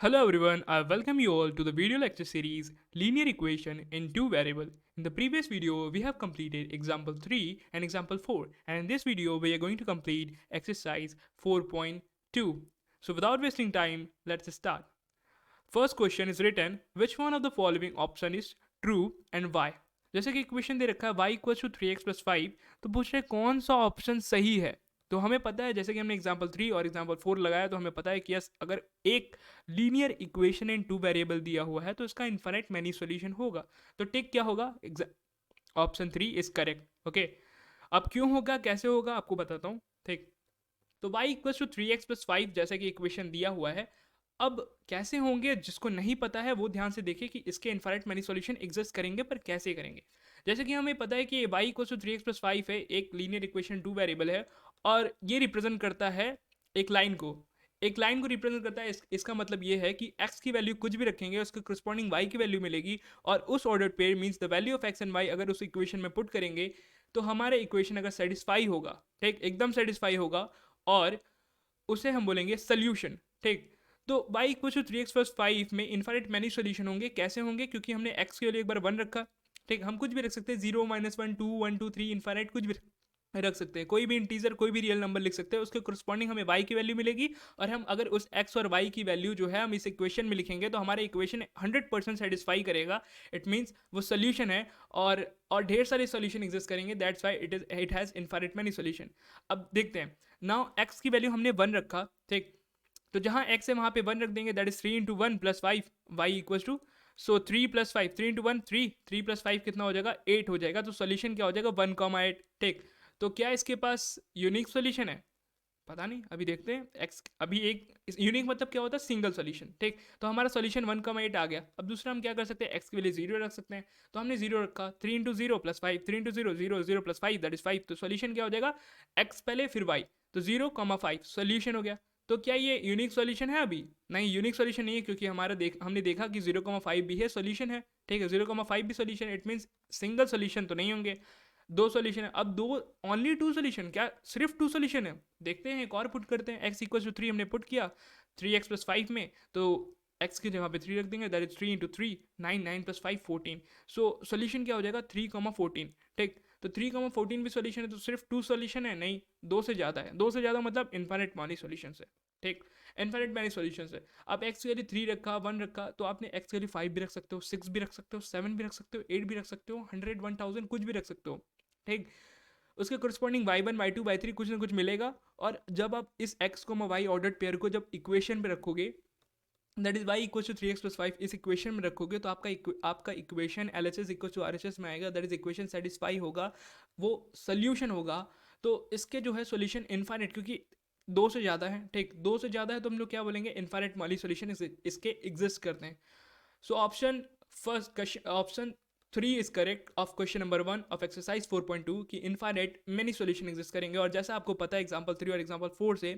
Hello everyone, I welcome you all to the video lecture series Linear Equation in Two Variable. In the previous video, we have completed example 3 and example 4, and in this video, we are going to complete exercise 4.2. So without wasting time, let's start. First question is written, which one of the following option is true and why? जैसे कि equation दे रखा है y equal to 3x plus 5, तो पूछ रहे कौन सा option सही है। तो हमें पता है, जैसे कि हमने एग्जाम्पल 3 और एग्जाम्पल 4 लगाया, तो हमें पता है कि यस, अगर एक linear equation in two variable दिया हुआ है तो इसका इन्फिनिट मैनी सॉल्यूशन होगा। तो टिक क्या होगा? Option 3 is correct. ओके, अब क्यों होगा, कैसे होगा, आपको बताता हूँ। ठीक, तो y equal to 3x plus 5 जैसा कि इक्वेशन दिया हुआ है। अब कैसे होंगे, जिसको नहीं पता है वो ध्यान से देखे कि इसके इनफाइनाइट मैनी सॉल्यूशन एग्जिस्ट करेंगे, पर कैसे करेंगे। जैसे कि हमें पता है कि y equal to 3x plus 5 है, एक लीनियर इक्वेशन टू वेरिएबल है, और ये रिप्रेजेंट करता है एक लाइन को। एक लाइन को रिप्रेजेंट करता है। इसका मतलब ये है कि x की वैल्यू कुछ भी रखेंगे, उसके करस्पॉन्डिंग y की वैल्यू मिलेगी, और उस order pair means the value of x and y अगर उस इक्वेशन में पुट करेंगे तो हमारे इक्वेशन अगर सेटिस्फाई होगा, ठीक, एकदम सेटिस्फाई होगा, और उसे हम बोलेंगे सोल्यूशन। ठीक, तो y equal to 3x plus 5 में इनफाइनाइट मैनी सोल्यूशन होंगे। कैसे होंगे? क्योंकि हमने x के लिए एक बार 1 रखा। ठीक, हम कुछ भी रख सकते हैं, 0 -1 2 1 2 3 इनफाइनाइट कुछ भी रख सकते हैं। कोई भी इंटीजर, कोई भी रियल नंबर लिख सकते हैं, उसके करस्पॉन्डिंग हमें y की वैल्यू मिलेगी, और हम अगर उस x और y की वैल्यू जो है हम इस इक्वेशन में लिखेंगे तो हमारे इक्वेशन 100% सेटिस्फाई करेगा। इट मीन्स वो सोल्यूशन है, और ढेर सारे सोल्यूशन एग्जिस्ट करेंगे। That's why it has infinite many solution. अब देखते हैं, नाउ x की वैल्यू हमने 1 रखा। ठीक, तो जहां x है वहां पे 1 रख देंगे, that is 3 into 1 plus 5 y equal to, so 3 plus 5, 3 into 1 3, 3 plus 5 कितना हो जाएगा? 8 हो जाएगा। तो सोल्यूशन क्या हो जाएगा? 1, 8। ठीक, तो क्या इसके पास यूनिक सोल्यूशन है? पता नहीं, अभी देखते हैं। एक्स अभी एक यूनिक मतलब क्या होता है? Single solution. ठीक, तो हमारा सोल्यूशन 1, 8 आ गया। अब दूसरा हम क्या कर सकते हैं? एक्स के लिए 0 रख सकते हैं, तो हमने 0 रखा। 3 into 0 plus 5, 3 into 0 0 0 plus 5 that is 5। तो सोल्यूशन क्या हो जाएगा? एक्स पहले फिर वाई, तो 0, 5 सोल्यूशन हो गया। तो क्या ये यूनिक सोल्यूशन है? अभी नहीं, यूनिक सोल्यूशन नहीं है, क्योंकि हमने देखा कि 0, 5 भी है सोल्यूशन है। ठीक है, 0, 5 भी solution, it means single solution तो नहीं होंगे, दो सोल्यूशन है। अब दो, ओनली टू सोल्यूशन, क्या सिर्फ टू सोल्यूशन है? देखते हैं, एक और पुट करते हैं। x इक्वल टू 3 हमने पुट किया 3x प्लस 5 में, तो x की जगह पे 3 रख देंगे, that is 3 into 3 9, 9 plus 5 14। So solution क्या हो जाएगा? 3, 14। ठीक, तो 3, 14 भी सोल्यूशन है, तो सिर्फ टू सोल्यूशन है? नहीं, दो से ज़्यादा है। दो से ज़्यादा मतलब इन्फाइनाइट मैनी सोल्यूशन है। ठीक, इन्फाइनाइट मैनी सोल्यूशन है। अब x के लिए 3 रखा, 1 रखा, तो आपने x के लिए 5 भी रख सकते हो, 6 भी रख सकते हो, 7 भी रख सकते हो, 8 भी रख सकते हो, 100 1000 कुछ भी रख सकते हो। ठीक, उसके करस्पॉन्डिंग y1 y2 y3 कुछ ना कुछ मिलेगा। और जब आप इस x को y ऑर्डर्ड पेयर को जब इक्वेशन पे रखोगे, that is y equal to 3x plus 5 इस इक्वेशन में रखोगे, तो आपका equation L H S equal to R H S में आएगा। दैट इज इक्वेशन सेटिस्फाई होगा, वो सोल्यूशन होगा। तो इसके जो है सोल्यूशन इनफाइनाइट, क्योंकि दो से ज़्यादा है। ठीक, दो से ज़्यादा है तो हम लोग क्या बोलेंगे? इनफाइनाइट वाली सोल्यूशन इसके एग्जिस्ट करते हैं। So option first, option 3 is correct of question number 1 of exercise 4.2 कि इनफाइनाइट मेनी सॉल्यूशन एग्जिस्ट करेंगे। और जैसा आपको पता है एग्जांपल 3 और एग्जांपल 4 से,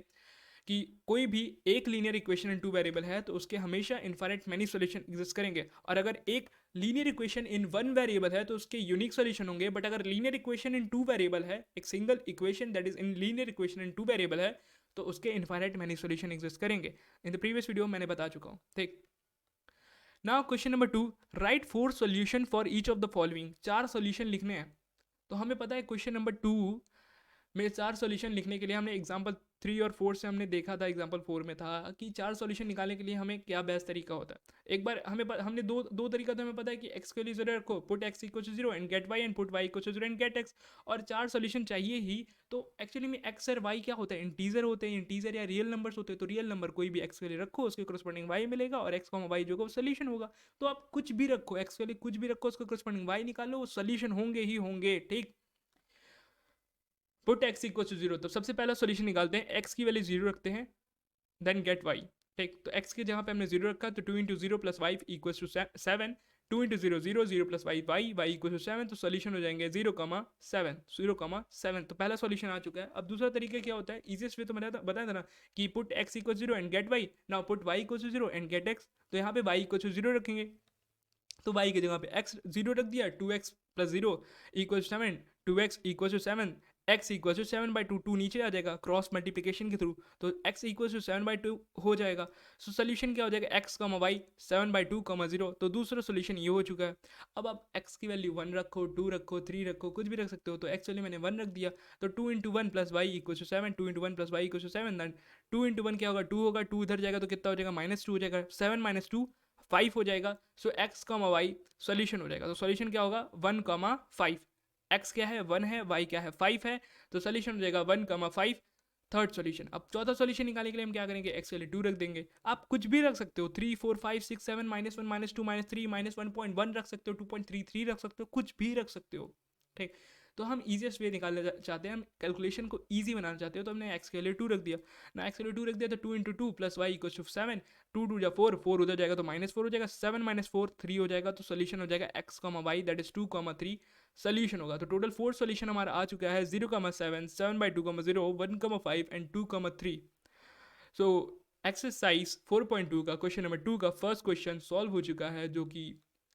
कि कोई भी एक linear equation in two variable है तो उसके हमेशा इनफाइनाइट मेनी सॉल्यूशन एग्जिस्ट करेंगे। और अगर एक linear equation in one variable है तो उसके यूनिक सॉल्यूशन होंगे। बट अगर linear equation in two variable है, एक single equation that is in linear equation in two variable है, तो उसके इनफाइनाइट मेनी सॉल्यूशन एग्जिस्ट करेंगे। इन द प्रीवियस वीडियो मैंने बता चुका हूँ। ठीक, now question number 2, right 4 solution for each of the following. 4 solution लिखने हैं। तो हमें पता है क्वेश्चन नंबर 2 में 4 सॉल्यूशन लिखने के लिए हमने एग्जांपल 3 और 4 से हमने देखा था, एग्जांपल 4 में था कि 4 सॉल्यूशन निकालने के लिए हमें क्या बेस्ट तरीका होता है। एक बार हमने दो तरीका तो हमें पता है कि x के लिए 0 रखो, put x equal to 0 and get y, and put y equal to 0 and get x। और 4 सॉल्यूशन चाहिए ही। तो एक्चुअली में x और y क्या होता है? इंटीजर होते हैं। इंटीजर या रियल नंबर्स होते हैं। तो रियल नंबर कोई भी x के लिए रखो, उसके करस्पॉन्डिंग y मिलेगा, और x y जो होगा सोल्यूशन होगा। तो आप कुछ भी रखो, x के लिए कुछ भी रखो, उसके करस्पॉन्डिंग y निकालो, वो सोल्यूशन होंगे ही होंगे। ठीक, पुट x इक्वल टू 0, तो सबसे पहला सोल्यूशन निकालते हैं। x की वैल्यू 0 रखते हैं, देन गेट y। ठीक, तो x की जगह पे हमने 0 रखा, तो 2 into 0 plus y equal to 7। 2 into 0 0 0 plus y y equal to 7। तो सोल्यूशन हो जाएंगे 0, 7 तो पहला सोल्यूशन आ चुका है। अब दूसरा तरीका क्या होता है? इजिएस्ट वे तो मैंने बताया था ना, कि put x equal 0 and get y। Now put y equal to 0 and get x। तो यहाँ पे y इक्वल टू 0 रखेंगे, तो y की जगह पे x 0 रख दिया, 2x plus 0 equal 7, 2x equal to 7 x equal to 7/2, 2 नीचे आ जाएगा क्रॉस मल्टीप्लिकेशन के थ्रू, तो x इक्वल टू 7/2 हो जाएगा। सो सोल्यूशन क्या हो जाएगा, x कॉमा वाई 7/2 कॉमा 0। तो दूसरा सोल्यूशन ये हो चुका है। अब आप x की वैल्यू 1 रखो, 2 रखो, 3 रखो, कुछ भी रख सकते हो। तो एक्चुअली मैंने 1 रख दिया, तो 2 into 1 plus y equal to 7, 2 into 1 plus y equal to 7, then 2 into 1 क्या होगा, 2 होगा, 2 इधर जाएगा तो कितना हो जाएगा, -2 हो जाएगा, 7 माइनस 2 5 हो जाएगा। सो x कॉमा वाई सोल्यूशन हो जाएगा। तो सोल्यूशन क्या होगा, 1 कॉमा 5। x क्या है 1 है, y क्या है 5 है, तो सोल्यूशन हो जाएगा 1 कॉमा 5, थर्ड सॉल्यूशन। अब चौथा सॉल्यूशन निकालने के लिए हम क्या करेंगे, x के लिए 2 रख देंगे। आप कुछ भी रख सकते हो, 3 4 5 6 7 -1 -2 -3 -1.1 रख सकते हो, 2.33 रख सकते हो, कुछ भी रख सकते हो। ठीक, तो हम ईजिएस्ट वे निकालना चाहते हैं, हम कैलकुलेशन को ईजी बनाना चाहते हो, तो हमने x के लिए 2 रख दिया ना। x के लिए 2 रख दिया तो 2 into 2 plus y equal to 7, 2 2 या 4, 4 उधर जाएगा तो -4 हो जाएगा, 7 माइनस 4 3 हो जाएगा। तो सोल्यूशन हो जाएगा x comma y that is 2,3 solution होगा। तो टोटल 4 सोल्यूशन हमारा आ चुका है, 0,7, 7/2,0, 1,5 एंड 2,3। सो एक्सरसाइज 4.2 का क्वेश्चन नंबर 2 का फर्स्ट क्वेश्चन सॉल्व हो चुका है, जो कि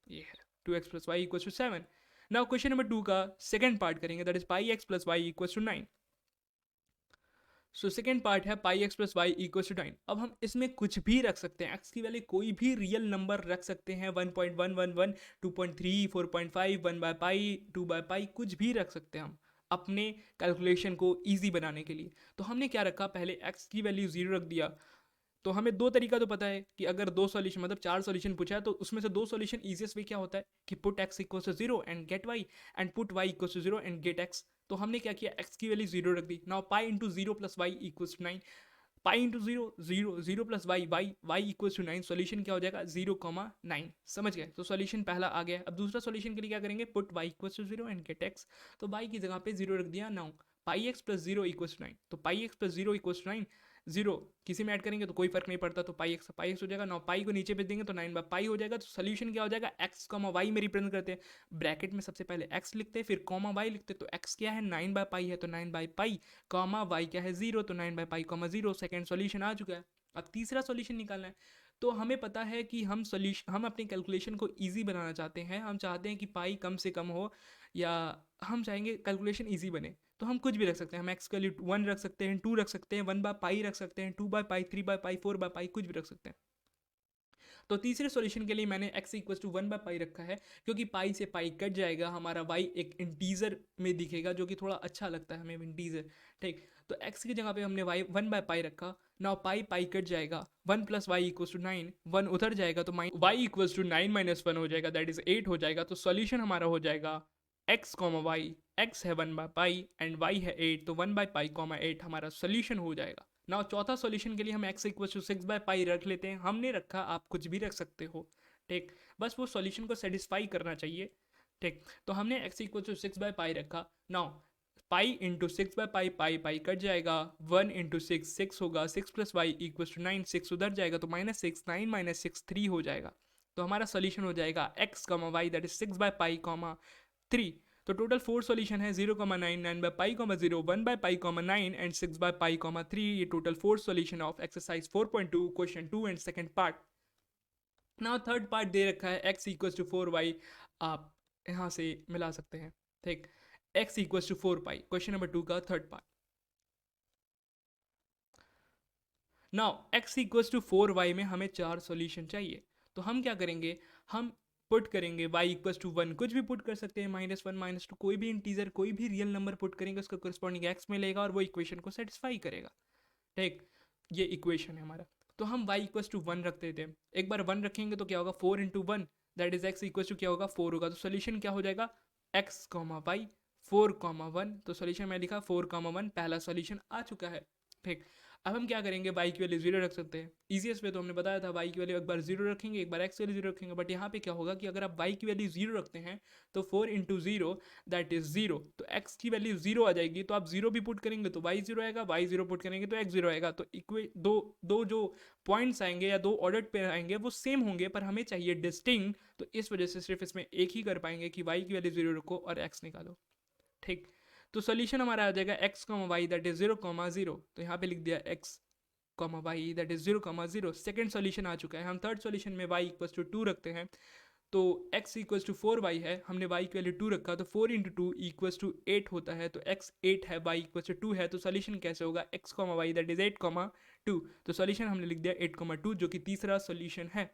ये है 2x plus y equal to 7। Now question number 2 का सेकंड पार्ट करेंगे, that is pi x plus y equal to 9। So second part है pi x plus y equal to 9। अब हम इसमें कुछ भी रख सकते हैं, एक्स की वैल्यू कोई भी रियल नंबर रख सकते हैं, 1.111, 2.3, 4.5, 1/पाई, 2/पाई, कुछ भी रख सकते हैं हम अपने कैलकुलेशन को ईजी बनाने के लिए। तो हमने क्या रखा, पहले एक्स की वैल्यू 0 रख दिया। तो हमें दो तरीका तो पता है कि अगर दो सॉल्यूशन मतलब 4 सॉल्यूशन पूछा है तो उसमें से दो सॉल्यूशन इजीएस्ट वे क्या होता है कि put x equals to 0 and get y, and put y equals to 0 and get x. तो हमने क्या किया, एक्स की वैल्यू 0 रख दी। Now pi into 0 plus y equals to 9, pi into 0 0 0 plus y y y equals to 9, solution क्या हो जाएगा 0,9। समझ गए, तो सोल्यूशन पहला आ गया। अब दूसरा सोल्यूशन के लिए क्या करेंगे, put y equals to 0 and get x. तो वाई की जगह पे 0 रख दिया। Now pi x plus 0 equals to 9, तो pi x plus 0 equals to 9, 0 किसी में ऐड करेंगे तो कोई फर्क नहीं पड़ता, तो पाई एक्स हो जाएगा। नाउ पाई को नीचे भेज देंगे तो 9/पाई हो जाएगा। तो सोल्यूशन क्या हो जाएगा, एक्स कॉमा वाई में रिप्रेजेंट करते हैं, ब्रैकेट में सबसे पहले एक्स लिखते हैं, फिर कॉमा वाई लिखते हैं। तो एक्स क्या है 9/पाई है, तो 9/पाई, कॉमा वाई क्या है 0, तो 9/पाई कॉमा 0। सेकेंड सोल्यूशन आ चुका है। अब तीसरा सोल्यूशन निकालना है। तो हमें पता है कि हम अपनी कैलकुलेशन को ईजी बनाना चाहते हैं, हम चाहते हैं कि पाई कम से कम हो, या हम चाहेंगे कैलकुलेशन ईजी बने। तो हम कुछ भी रख सकते हैं, हम एक्स का वैल्यू 1 रख सकते हैं, 2 रख सकते हैं, 1/पाई रख सकते हैं, 2/पाई, 3/पाई, 4/पाई, कुछ भी रख सकते हैं। तो तीसरे सॉल्यूशन के लिए मैंने x इक्वल टू 1/पाई रखा है, क्योंकि पाई से पाई कट जाएगा, हमारा y एक इंटीजर में दिखेगा, जो कि थोड़ा अच्छा लगता है हमें इंटीजर। ठीक, तो x की जगह पे हमने y 1/पाई रखा। नाउ पाई पाई कट जाएगा, 1 प्लस वाई इक्वल्स टू 9, 1 उधर जाएगा तो y इक्वल्स टू 9 माइनस 1 हो जाएगा, दैट इज 8 हो जाएगा। तो सॉल्यूशन हमारा हो जाएगा x कॉमा वाई, x है 1/पाई एंड y है 8, तो 1/पाई कॉमा 8 हमारा सोल्यूशन हो जाएगा। नाउ चौथा सॉल्यूशन के लिए हम x इक्वल टू 6/पाई रख लेते हैं, हमने रखा, आप कुछ भी रख सकते हो। ठीक, बस वो सॉल्यूशन को सेटिस्फाई करना चाहिए। ठीक, तो हमने x इक्वल टू 6/पाई रखा। नाउ पाई इंटू 6/पाई, पाई पाई कट जाएगा, 1 इंटू 6 6 होगा, 6 प्लस वाई इक्वल टू 9, 6 उधर जाएगा तो -6, 9 माइनस 6 3 हो जाएगा। तो हमारा सोल्यूशन हो जाएगा x comma y that is 6/पाई कॉमा 3। तो टोटल 4 सॉल्यूशन है, 0,9, 9/पाई कॉमा 0, 1/पाई कॉमा 9 एंड 6/पाई कॉमा 3। ये total 4 solution of exercise 4.2 question 2 and second part. Now third part दे रखा है x इक्वल्स टू 4y, आप यहाँ से मिला सकते हैं। ठीक, x equals to 4 pi, question number 2 का third part. Now x equals to 4y में हमें 4 सॉल्यूशन चाहिए, तो हम क्या करेंगे, हम पुट करेंगे y इक्वल्स टू 1, कुछ भी पुट कर सकते हैं, -1 -2, कोई भी इंटीजर, कोई भी रियल नंबर पुट करेंगे, उसका करस्पॉन्डिंग x मिलेगा और वो इक्वेशन को सेटिस्फाई करेगा। ठीक, ये इक्वेशन है हमारा। तो हम y इक्वल्स टू 1 रख देते हैं। एक बार 1 रखेंगे तो क्या होगा, 4 into 1 that is x equals to क्या होगा 4 होगा। तो सोल्यूशन क्या हो जाएगा, x कॉमा वाई 4,1। तो सोल्यूशन मैं लिखा 4,1, पहला सोल्यूशन आ चुका है। ठीक, अब हम क्या करेंगे, y की वैल्यू 0 रख सकते हैं। ईजीएस्ट वे तो हमने बताया था, y की वैल्यू एक बार 0 रखेंगे, एक बार x की वैल्यू 0 रखेंगे। बट यहाँ पे क्या होगा कि अगर आप y की वैल्यू 0 रखते हैं तो 4 इंटू 0 दैट इज 0, तो x की वैल्यू 0 आ जाएगी। तो आप 0 भी पुट करेंगे तो y 0 आएगा, y 0 पुट करेंगे तो x 0 आएगा। तो दो जो पॉइंट्स आएंगे या दो ऑर्डर पे आएंगे वो सेम होंगे, पर हमें चाहिए डिस्टिंक्ट, तो इस वजह से सिर्फ इसमें एक ही कर पाएंगे कि y की वैल्यू 0 रखो और x निकालो। ठीक, तो सोल्यूशन हमारा आ जाएगा x comma y that is 0,0। तो यहाँ पे लिख दिया x comma y that is 0,0। Second solution आ चुका है। हम थर्ड सोल्यूशन में y इक्वल्स टू 2 रखते हैं। तो x इक्वल्स टू 4y है, हमने y की वैल्यू 2 रखा, तो 4 इंटू टू इक्वल्स टू 8 होता है, तो x 8 है, y इक्वल्स टू 2 है, तो सोल्यूशन कैसे होगा x comma y that is 8 comma 2। तो सोल्यूशन हमने लिख दिया 8 कॉमा 2 जो कि तीसरा सोल्यूशन है।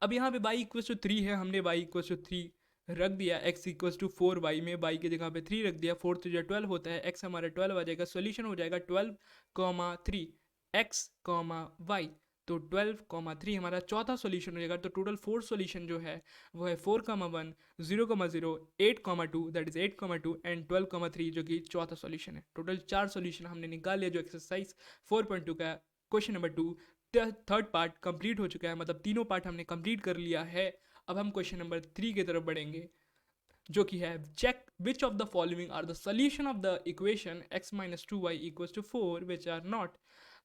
अब यहाँ पे y इक्वल्स टू 3 है, हमने y इक्वल्स टू 3 रख दिया, x इक्वल्स टू 4y में y की जगह पे 3 रख दिया, 4 तो 12 होता है, x हमारा 12 आ जाएगा, सोल्यूशन हो जाएगा 12 कॉमा 3 x कॉमा वाई। तो 12 कॉमा 3 हमारा चौथा सोल्यूशन हो जाएगा। तो टोटल 4 सोल्यूशन जो है वो है 4 comma 1 0 comma 0 8 comma 2 that is 8 comma 2 and 12 comma 3 जो कि चौथा सोल्यूशन है। टोटल 4 सोल्यूशन हमने निकाल लिया जो एक्सरसाइज 4.2 का question number 2 third part complete हो चुका है, मतलब तीनों पार्ट हमने कंप्लीट कर लिया है। अब हम क्वेश्चन नंबर 3 की तरफ बढ़ेंगे जो कि है check which of the following are the solution of the equation x minus 2y equals to 4 which are not.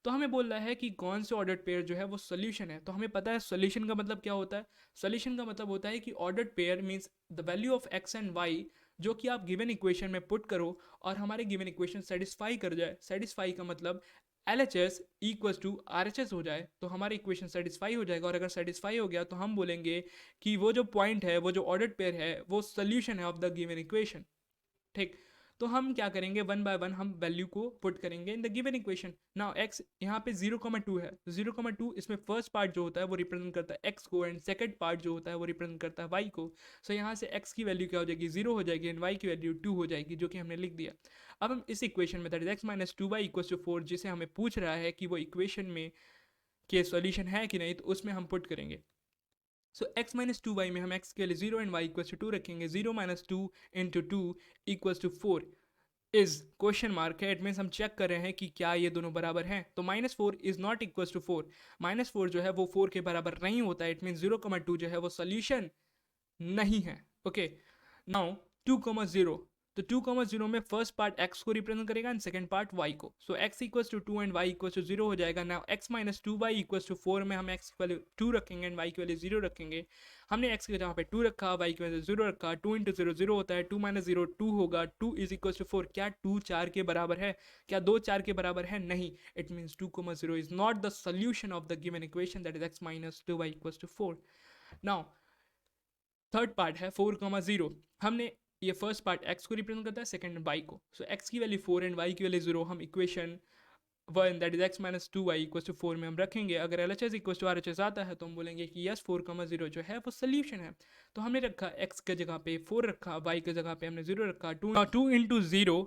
तो हमें बोल रहा है कि कौन से ऑर्डर्ड पेयर जो है वो सोल्यूशन है। तो हमें पता है सोल्यूशन का मतलब क्या होता है। सोल्यूशन का मतलब होता है कि ordered pair means the value of x and y जो कि आप गिवन इक्वेशन में पुट करो और हमारे गिवन इक्वेशन सेटिस्फाई कर जाए। सेटिस्फाई का मतलब LHS इक्वल्स टू RHS हो जाए तो हमारा इक्वेशन सेटिस्फाई हो जाएगा। और अगर सेटिस्फाई हो गया तो हम बोलेंगे कि वो जो पॉइंट है, वो जो ऑर्डर्ड पेयर है, वो सोल्यूशन है ऑफ द गिवन इक्वेशन। ठीक, तो हम क्या करेंगे, वन बाय वन हम वैल्यू को पुट करेंगे इन the given equation. Now x यहाँ पे 0,2 है, 0,2 इसमें फर्स्ट पार्ट जो होता है वो रिप्रेजेंट करता है x को एंड सेकंड पार्ट जो होता है वो रिप्रेजेंट करता है y को। सो यहाँ से x की वैल्यू क्या हो जाएगी, 0 हो जाएगी एंड y की वैल्यू 2 हो जाएगी जो कि हमने लिख दिया। अब हम इस इक्वेशन में that is x minus 2y equal to 4 जिसे हमें पूछ रहा है कि वो इक्वेशन में के सॉल्यूशन है कि नहीं, तो उसमें हम पुट करेंगे। सो x माइनस 2y में हम x के लिए 0 एंड y इक्वल्स टू 2 रखेंगे। 0 minus 2 into 2 equals to 4 is question mark है, इट मीन्स हम चेक कर रहे हैं कि क्या ये दोनों बराबर हैं। तो minus 4 is not equals to 4, minus 4 जो है वो 4 के बराबर नहीं होता है। इट मीन्स 0,2 जो है वो सोल्यूशन नहीं है। ओके, नाउ 2,0, तो 2,0 में फर्स्ट पार्ट x को रिप्रेजेंट करेगा एंड सेकंड पार्ट y को। So x equals to 2 and y equals to 0 हो जाएगा। Now x minus 2y equals to 4 में हम x की वैल्यू 2 रखेंगे एंड y की वैल्यू 0 रखेंगे। हमने x की जगह पे 2 रखा, y की वैल्यू 0 रखा, 2 इंटू 0 0 होता है, 2 माइनस 0 2 होगा, 2 इज इक्वल्स टू 4। क्या 2 4 के बराबर है? क्या 2 4 के बराबर है? नहीं। It means 2,0 is not the solution of the given equation that is x minus 2y equals to 4। Now third part है 4,0, हमने ये फर्स्ट पार्ट x को रिप्रेजेंट करता है, सेकंड y को। सो x की वैल्यू 4 एंड y की value 0 हम equation 1 that is x minus 2y equal to 4 में हम रखेंगे। अगर LHS इक्वल टू RHS आता है तो हम बोलेंगे कि यस 4,0 जो है वो सोल्यूशन है। तो हमने रखा x के जगह पे 4 रखा, y के जगह पे हमने 0 रखा। 2 इंटू 0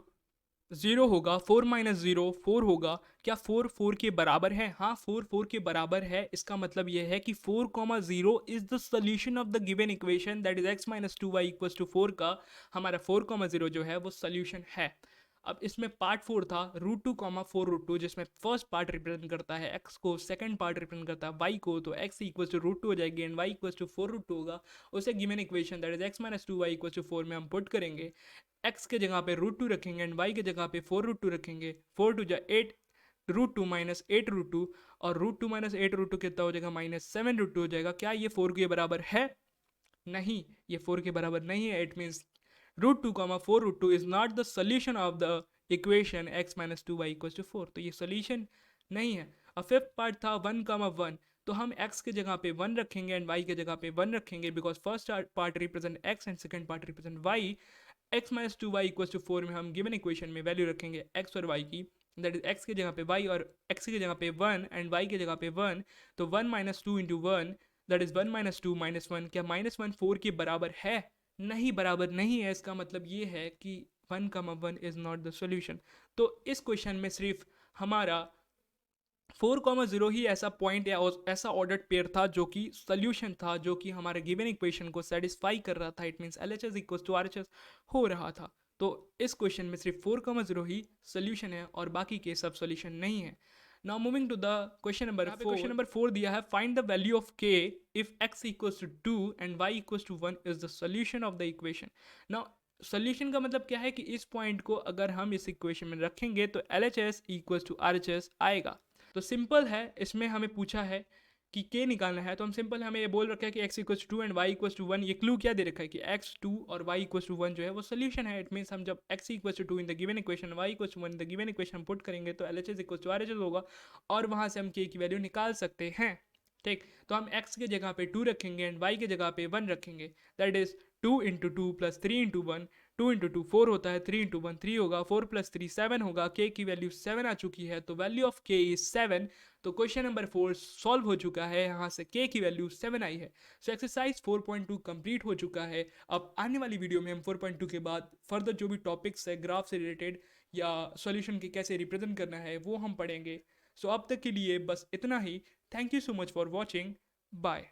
0 होगा, 4 माइनस 0 4 होगा। क्या 4 4 के बराबर है? हाँ 4 4 के बराबर है। इसका मतलब यह है कि 4,0 is the solution of the given equation that is x minus 2y equal to 4 का हमारा 4,0 जो है वो सोल्यूशन है। अब इसमें पार्ट 4 था √2,4√2 जिसमें फर्स्ट पार्ट रिप्रेजेंट करता है x को, सेकंड पार्ट रिप्रेजेंट करता है y को। तो x इक्वल टू √2 हो जाएगी एंड y इक्वल टू 4√2 होगा। उसे given equation that is x minus 2y equal to 4 में हम पुट करेंगे। x के जगह पे √2 रखेंगे एंड y के जगह पे 4√2 रखेंगे। 4 टू जा 8 √2 माइनस 8√2 और √2 माइनस 8√2 कितना हो जाएगा, माइनस 7√2 हो जाएगा। क्या ये 4 के बराबर है? नहीं, ये 4 के बराबर नहीं है। It means √2,4√2 is not the solution of the equation x minus 2y equal to 4। तो ये सोल्यूशन नहीं है। और फिफ्थ पार्ट था 1,1, तो हम x के जगह पे 1 रखेंगे एंड y के जगह पे 1 रखेंगे because first part represent x and second part represent y। x minus 2y equal to 4 में हम गिवन इक्वेशन में वैल्यू रखेंगे x और y की, दैट इज x की जगह पे y और x की जगह पे 1 एंड y की जगह पे 1। तो 1 minus 2 into 1 that is 1 minus 2 minus 1। क्या माइनस 1 4 के बराबर है? नहीं, बराबर नहीं है। इसका मतलब ये है कि 1,1 इज नॉट द सोल्यूशन। तो इस क्वेश्चन में सिर्फ हमारा 4,0 ही ऐसा पॉइंट या ऐसा ऑर्डर्ड पेयर था जो कि सोल्यूशन था, जो कि हमारे गिवन इक्वेशन को सेटिस्फाई कर रहा था। It means LHS equal to RHS हो रहा था। तो इस क्वेश्चन में सिर्फ 4,0 ही सोल्यूशन है और बाकी के सब सोल्यूशन नहीं है। Now moving to the question number 4। Question number 4 दिया है find the value of k if x equals to 2 and y equals to 1 is the solution of the equation. Now solution का मतलब क्या है कि इस पॉइंट को अगर हम इस इक्वेशन में रखेंगे तो LHS इक्वल्स टू RHS आएगा। तो सिंपल है, इसमें हमें पूछा है कि k निकालना है, तो हम सिंपल हमें ये बोल रखा है कि x equals to 2 and y equals to 1। ये क्लू क्या दे रखा है कि x 2 और y इक्वल्स टू 1 जो है वो सोल्यूशन है। इट मीन्स हम जब x equals to 2 in the given equation, y equals to 1 in the given equation put करेंगे तो LHS इक्वल्स टू RHS होगा और वहाँ से हम k की वैल्यू निकाल सकते हैं। ठीक, तो हम x के जगह पे 2 रखेंगे एंड y के जगह पे 1 रखेंगे। That is 2 into two plus 3 into one, 2 into two 4 होता है, 3 इंटू वन 3 होगा, 4 प्लस 3 7 होगा। k की वैल्यू 7 आ चुकी है, तो वैल्यू ऑफ k इज 7। तो क्वेश्चन नंबर 4 सॉल्व हो चुका है, यहाँ से k की वैल्यू 7 आई है। सो एक्सरसाइज 4.2 कंप्लीट हो चुका है। अब आने वाली वीडियो में हम 4.2 के बाद फर्दर जो भी टॉपिक्स है ग्राफ से रिलेटेड या सॉल्यूशन के कैसे रिप्रेजेंट करना है वो हम पढ़ेंगे। सो अब तक के लिए बस इतना ही। Thank you so much for watching. Bye.